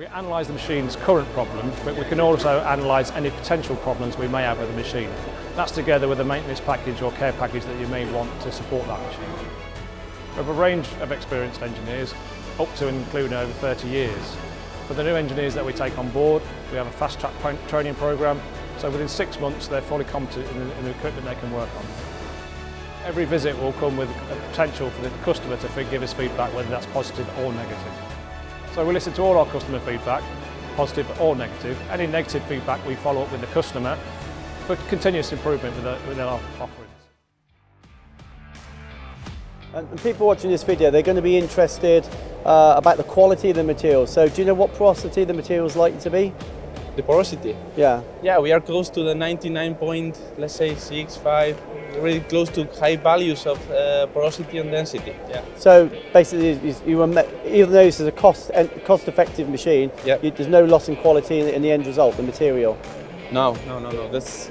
We analyse the machine's current problem, but we can also analyse any potential problems we may have with the machine. That's together with a maintenance package or care package that you may want to support that machine. We have a range of experienced engineers, up to and including over 30 years. For the new engineers that we take on board, we have a fast-track training programme, so within 6 months they're fully competent in the equipment they can work on. Every visit will come with a potential for the customer to give us feedback, whether that's positive or negative. So we listen to all our customer feedback, positive or negative. Any negative feedback we follow up with the customer for continuous improvement within our offerings. And people watching this video, they're going to be interested about the quality of the material. So do you know what porosity the material is likely to be? The porosity? Yeah. Yeah, we are close to the 99 point, let's say 6, 5, really close to high values of porosity and density. Yeah. So basically, even though this is a cost-effective machine, yep, there's no loss in quality in the end result, the material. No. That's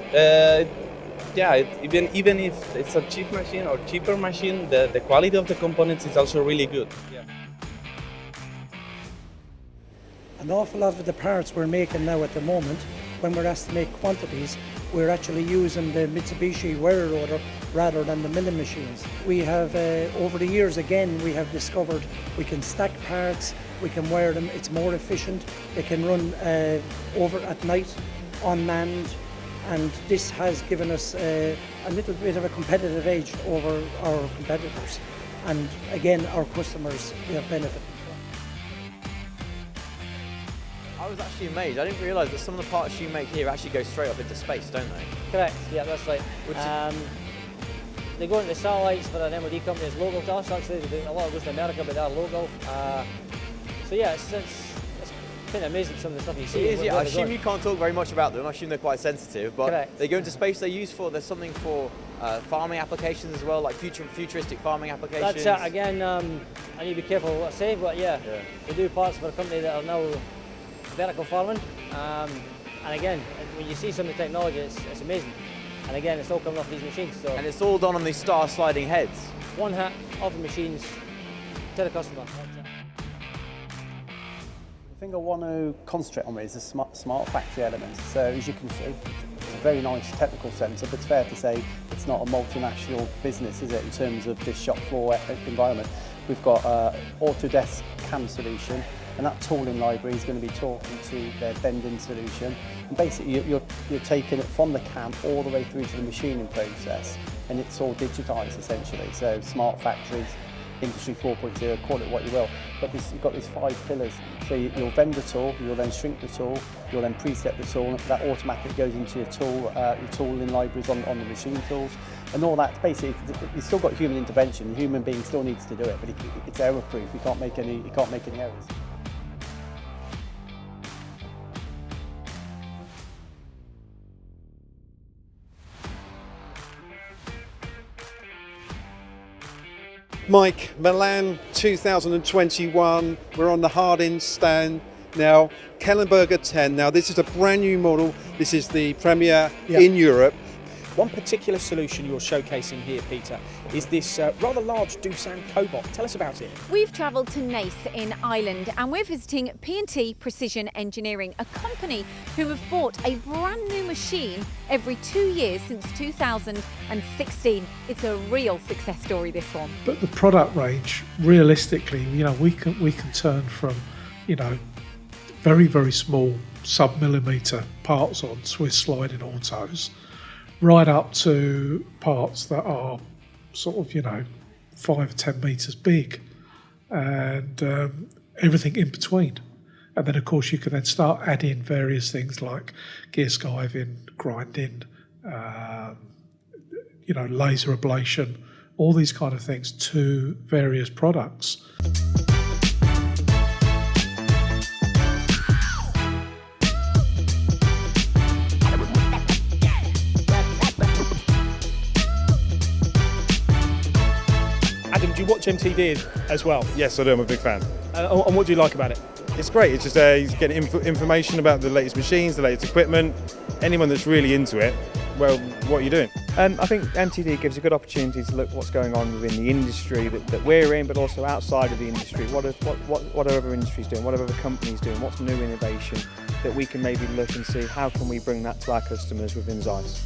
even if it's a cheap machine or cheaper machine, the quality of the components is also really good. Yeah. An awful lot of the parts we're making now at the moment, when we're asked to make quantities, we're actually using the Mitsubishi wire rotor rather than the milling machines. We have, over the years again, we have discovered we can stack parts, we can wire them, it's more efficient, they can run over at night, unmanned, and this has given us a little bit of a competitive edge over our competitors. And again, our customers have benefited. I was actually amazed. I didn't realise that some of the parts you make here actually go straight up into space, don't they? Correct, yeah, that's right. They go into satellites for an MOD company that's local to us, actually. A lot goes to America, but they're local. So yeah, it's kind of amazing some of the stuff you see. It is, yeah. I assume you can't talk very much about them. I assume they're quite sensitive, but correct, they go into space. There's something for farming applications as well, like futuristic farming applications. That's it. Again, I need to be careful what I say, but yeah, we do parts for a company that are now vertical farming, and again, when you see some of the technology, it's amazing. And again, it's all coming off these machines. So. And it's all done on these star sliding heads. One hit of the machines to the customer. The thing I want to concentrate on is the smart factory element. So as you can see, it's a very nice technical centre, but it's fair to say it's not a multinational business, is it, in terms of this shop floor environment. We've got Autodesk CAM solution, and that tooling library is going to be talking to their bending solution. And basically, you're taking it from the CAM all the way through to the machining process, and it's all digitised essentially. So smart factories, Industry 4.0, call it what you will. But you've got these 5 pillars. So you'll vend the tool, you'll then shrink the tool, you'll then preset the tool, that automatically goes into your tooling libraries on the machine tools. And all that, basically, you've still got human intervention. The human being still needs to do it, but it's error-proof. You can't make any errors. Mike, Milan 2021, we're on the Hardin stand now, Kellenberger 10. Now this is a brand new model, this is the premier in Europe. One particular solution you're showcasing here, Peter, is this rather large Doosan Cobot. Tell us about it. We've travelled to Naas in Ireland and we're visiting P&T Precision Engineering, a company who have bought a brand new machine every 2 years since 2016. It's a real success story, this one. But the product range, realistically, we can turn from, very, very small sub-millimetre parts on Swiss sliding autos, right up to parts that are sort of, 5 or 10 metres big, and everything in between. And then, of course, you can then start adding various things like gear skiving, grinding, laser ablation, all these kind of things to various products. Adam, do you watch MTV as well? Yes, I do. I'm a big fan. And what do you like about it? It's great. It's just he's getting information about the latest machines, the latest equipment. Anyone that's really into it, well, what are you doing? I think MTD gives a good opportunity to look at what's going on within the industry that we're in, but also outside of the industry. What are other industries doing? What are other companies doing? What's new innovation that we can maybe look and see how can we bring that to our customers within Zeiss?